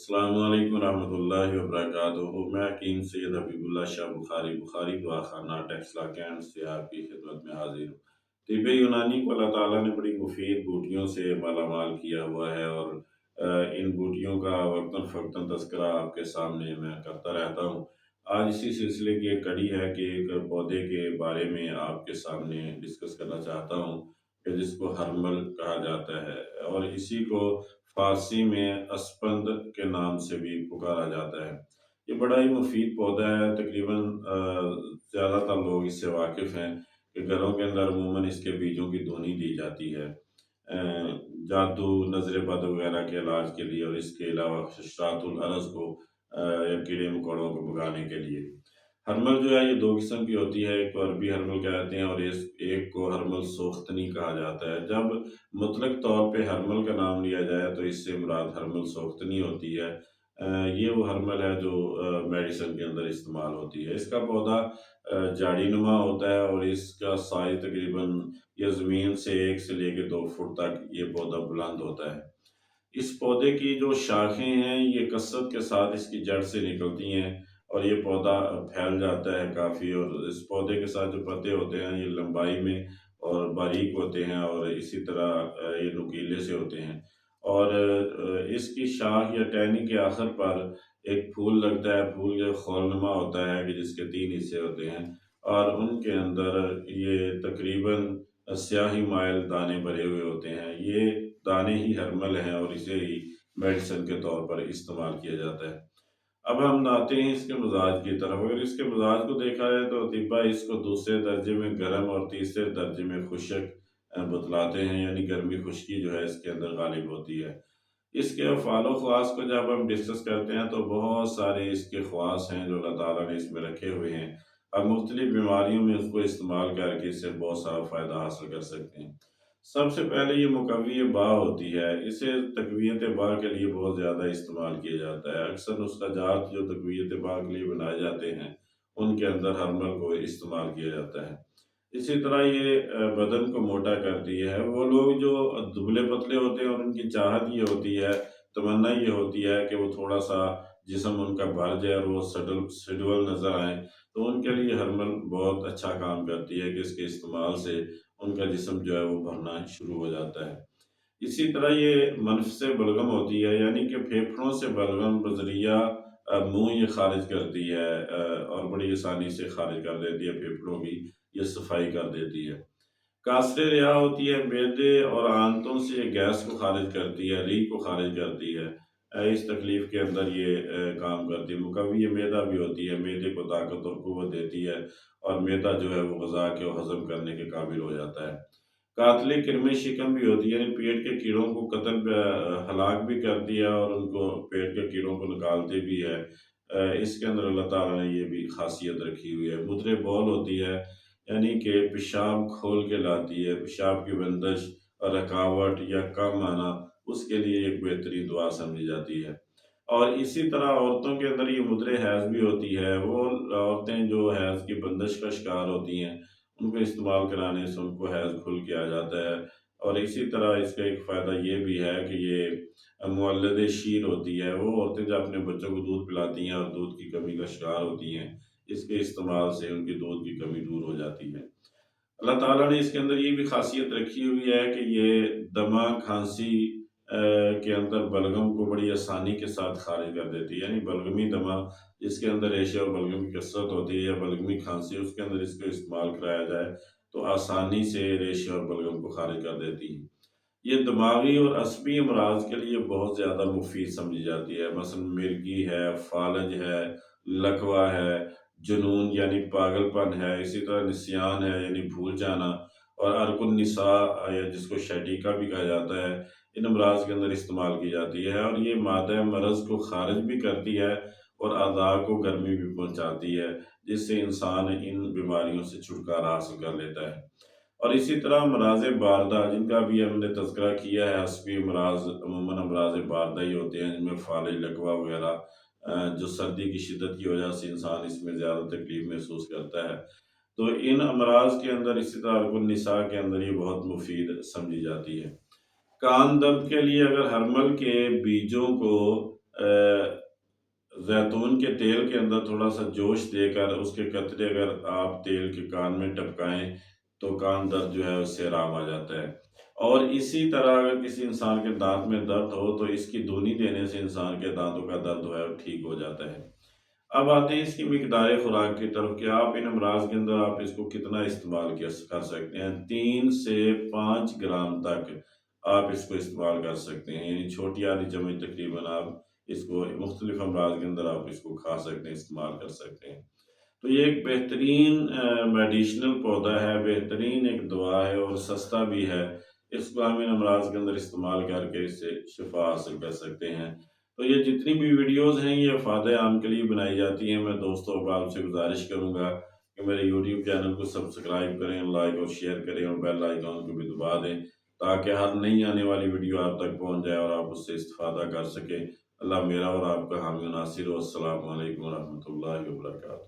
السلام علیکم ورحمۃ اللہ وبرکاتہ۔ میں حکیم سید حبیب اللہ شاہ بخاری دعا خانہ ٹیکسلا کینٹ سے آپ کی خدمت میں حاضر ہوں۔ طب یونانی کو اللہ تعالیٰ نے بڑی مفید بوٹیوں سے مالا مال کیا ہوا ہے، اور ان بوٹیوں کا وقتاً فوقتاً تذکرہ آپ کے سامنے میں کرتا رہتا ہوں۔ آج اسی سلسلے کی ایک کڑی ہے کہ ایک پودے کے بارے میں آپ کے سامنے ڈسکس کرنا چاہتا ہوں، کہ جس کو ہرمل کہا جاتا ہے، اور اسی کو فارسی میں اسپند کے نام سے بھی پکارا جاتا ہے۔ یہ بڑا ہی مفید پودا ہے، تقریباً زیادہ تر لوگ اس سے واقف ہیں کہ گھروں کے اندر عموماً اس کے بیجوں کی دھونی دی جاتی ہے جادو، نظر بد وغیرہ کے علاج کے لیے، اور اس کے علاوہ خشرات العرض کو یا کیڑے مکوڑوں کو بھگانے کے لیے۔ ہرمل جو ہے یہ دو قسم کی ہوتی ہے، ایک کو عربی ہرمل کہتے ہیں اور ایک کو ہرمل سوختنی کہا جاتا ہے۔ جب مطلق طور پہ ہرمل کا نام لیا جائے تو اس سے مراد ہرمل سوختنی ہوتی ہے۔ یہ وہ ہرمل ہے جو میڈیسن کے اندر استعمال ہوتی ہے۔ اس کا پودا جاڑی نما ہوتا ہے، اور اس کا سائز تقریباً یہ زمین سے 1 سے لے کے 2 فٹ تک یہ پودا بلند ہوتا ہے۔ اس پودے کی جو شاخیں ہیں یہ کثرت کے ساتھ اس کی جڑ سے نکلتی ہیں، اور یہ پودا پھیل جاتا ہے کافی، اور اس پودے کے ساتھ جو پتے ہوتے ہیں یہ لمبائی میں اور باریک ہوتے ہیں، اور اسی طرح یہ نوکیلے سے ہوتے ہیں، اور اس کی شاخ یا ٹہنی کے آخر پر ایک پھول لگتا ہے۔ پھول جو خول نما ہوتا ہے، کہ جس کے 3 حصے ہوتے ہیں، اور ان کے اندر یہ تقریباً سیاہی مائل دانے بھرے ہوئے ہوتے ہیں۔ یہ دانے ہی ہرمل ہیں، اور اسے ہی میڈیسن کے طور پر استعمال کیا جاتا ہے۔ اب ہم آتے ہیں اس کے مزاج کی طرف۔ اگر اس کے مزاج کو دیکھا جائے تو اطباء اس کو دوسرے درجے میں گرم اور تیسرے درجے میں خشک بتلاتے ہیں، یعنی گرمی خشکی جو ہے اس کے اندر غالب ہوتی ہے۔ اس کے افعال و خواص کو جب ہم ڈسکس کرتے ہیں تو بہت سارے اس کے خواص ہیں جو اللہ تعالیٰ نے اس میں رکھے ہوئے ہیں۔ اب مختلف بیماریوں میں اس کو استعمال کر کے اس سے بہت سارا فائدہ حاصل کر سکتے ہیں۔ سب سے پہلے یہ مقوی باء ہوتی ہے، اسے تقویت باء کے لیے بہت زیادہ استعمال کیا جاتا ہے۔ اکثر نسخہ جات جو تقویت باء کے لیے بنائے جاتے ہیں ان کے اندر ہرمل کو استعمال کیا جاتا ہے۔ اسی طرح یہ بدن کو موٹا کرتی ہے۔ وہ لوگ جو دبلے پتلے ہوتے ہیں اور ان کی چاہت یہ ہوتی ہے، تمنا یہ ہوتی ہے کہ وہ تھوڑا سا جسم ان کا بھر جائے اور وہ سڈول نظر آئیں، تو ان کے لیے ہرمل بہت اچھا کام کرتی ہے، کہ اس کے استعمال سے ان کا جسم جو ہے وہ بھرنا شروع ہو جاتا ہے۔ اسی طرح یہ منف سے بلغم ہوتی ہے، یعنی کہ پھیپھڑوں سے بلغم بذریعہ منہ یہ خارج کرتی ہے، اور بڑی آسانی سے خارج کر دیتی ہے، پھیپھڑوں کی یہ صفائی کر دیتی ہے۔ قاصر ریا ہوتی ہے، معدے اور آنتوں سے یہ گیس کو خارج کرتی ہے، ریح کو خارج کرتی ہے۔ اس تکلیف کے اندر یہ کام کرتی ہے۔ مقوی معدہ بھی ہوتی ہے، معدے کو طاقت اور قوت دیتی ہے، اور معدہ جو ہے وہ غذا کے ہضم کرنے کے قابل ہو جاتا ہے۔ قاتل کرم شکم بھی ہوتی ہے، یعنی پیٹ کے کیڑوں کو قتل ہلاک بھی کرتی ہے، اور ان کو پیٹ کے کیڑوں کو نکالتی بھی ہے۔ اس کے اندر اللہ تعالیٰ نے یہ بھی خاصیت رکھی ہوئی ہے۔ مدر بول ہوتی ہے، یعنی کہ پیشاب کھول کے لاتی ہے، پیشاب کی بندش اور رکاوٹ یا کم آنا، اس کے لیے ایک بہترین دعا سمجھی جاتی ہے۔ اور اسی طرح عورتوں کے اندر یہ مدر حیض بھی ہوتی ہے۔ وہ عورتیں جو حیض کی بندش کا شکار ہوتی ہیں ان کو استعمال کرانے سے ان کو حیض کھل کے آ جاتا ہے۔ اور اسی طرح اس کا ایک فائدہ یہ بھی ہے کہ یہ مولد شیر ہوتی ہے۔ وہ عورتیں جو اپنے بچوں کو دودھ پلاتی ہیں اور دودھ کی کمی کا شکار ہوتی ہیں، اس کے استعمال سے ان کی دودھ کی کمی دور ہو جاتی ہے۔ اللہ تعالیٰ نے اس کے اندر یہ بھی خاصیت رکھی ہوئی ہے کہ یہ دمہ کھانسی کے اندر بلغم کو بڑی آسانی کے ساتھ خارج کر دیتی ہے، یعنی بلغمی دمہ جس کے اندر ریشے اور بلغم کی کثرت ہوتی ہے، یا بلغمی کھانسی، اس کے اندر اس کو استعمال کرایا جائے تو آسانی سے ریشے اور بلغم کو خارج کر دیتی ہے۔ یہ دماغی اور عصبی امراض کے لیے بہت زیادہ مفید سمجھی جاتی ہے۔ مثلا مرگی ہے، فالج ہے، لکوہ ہے، جنون یعنی پاگل پن ہے، اسی طرح نسیان ہے یعنی بھول جانا، اور ارک النساء یا جس کو شیٹیکا بھی کہا جاتا ہے، ان امراض کے اندر استعمال کی جاتی ہے۔ اور یہ مادہ مرض کو خارج بھی کرتی ہے اور اعضاء کو گرمی بھی پہنچاتی ہے، جس سے انسان ان بیماریوں سے چھٹکارا حاصل کر لیتا ہے۔ اور اسی طرح امراض باردہ جن کا بھی ہم نے تذکرہ کیا ہے، عصبی امراض عموماً امراض باردہ ہی ہوتے ہیں، جن میں فالج، لکوہ وغیرہ، جو سردی کی شدت کی وجہ سے انسان اس میں زیادہ تکلیف محسوس کرتا ہے، تو ان امراض کے اندر اسی طرح ارک النساء کے اندر یہ بہت مفید سمجھی جاتی ہے۔ کان درد کے لیے اگر ہرمل کے بیجوں کو زیتون کے تیل کے اندر تھوڑا سا جوش دے کر اس کے قطرے اگر آپ تیل کے کان میں ٹپکائیں تو کان درد جو ہے اس سے آرام آ جاتا ہے۔ اور اسی طرح اگر کسی انسان کے دانت میں درد ہو تو اس کی دھونی دینے سے انسان کے دانتوں کا درد جو ہے وہ ٹھیک ہو جاتا ہے۔ اب آتے ہیں اس کی مقدار خوراک کی طرف کہ آپ ان امراض کے اندر آپ اس کو کتنا استعمال کر سکتے ہیں۔ 3 سے 5 گرام تک آپ اس کو استعمال کر سکتے ہیں، یعنی چھوٹی آدھی چمچ تقریباً آپ اس کو مختلف امراض کے اندر آپ اس کو کھا سکتے ہیں، استعمال کر سکتے ہیں۔ تو یہ ایک بہترین میڈیشنل پودا ہے، بہترین ایک دوا ہے اور سستا بھی ہے۔ اس کو ہم ان امراض کے اندر استعمال کر کے اس سے شفا حاصل کر سکتے ہیں۔ تو یہ جتنی بھی ویڈیوز ہیں یہ فائدہ عام کے لیے بنائی جاتی ہیں۔ میں دوستوں کو آپ سے گزارش کروں گا کہ میرے یوٹیوب چینل کو سبسکرائب کریں، لائک اور شیئر کریں اور بیل آئیکن کو بھی دبا دیں تاکہ ہر نئی آنے والی ویڈیو آپ تک پہنچ جائے اور آپ اس سے استفادہ کر سکیں۔ اللہ میرا اور آپ کا حامی و ناصر ہو۔ السلام علیکم ورحمۃ اللہ وبرکاتہ۔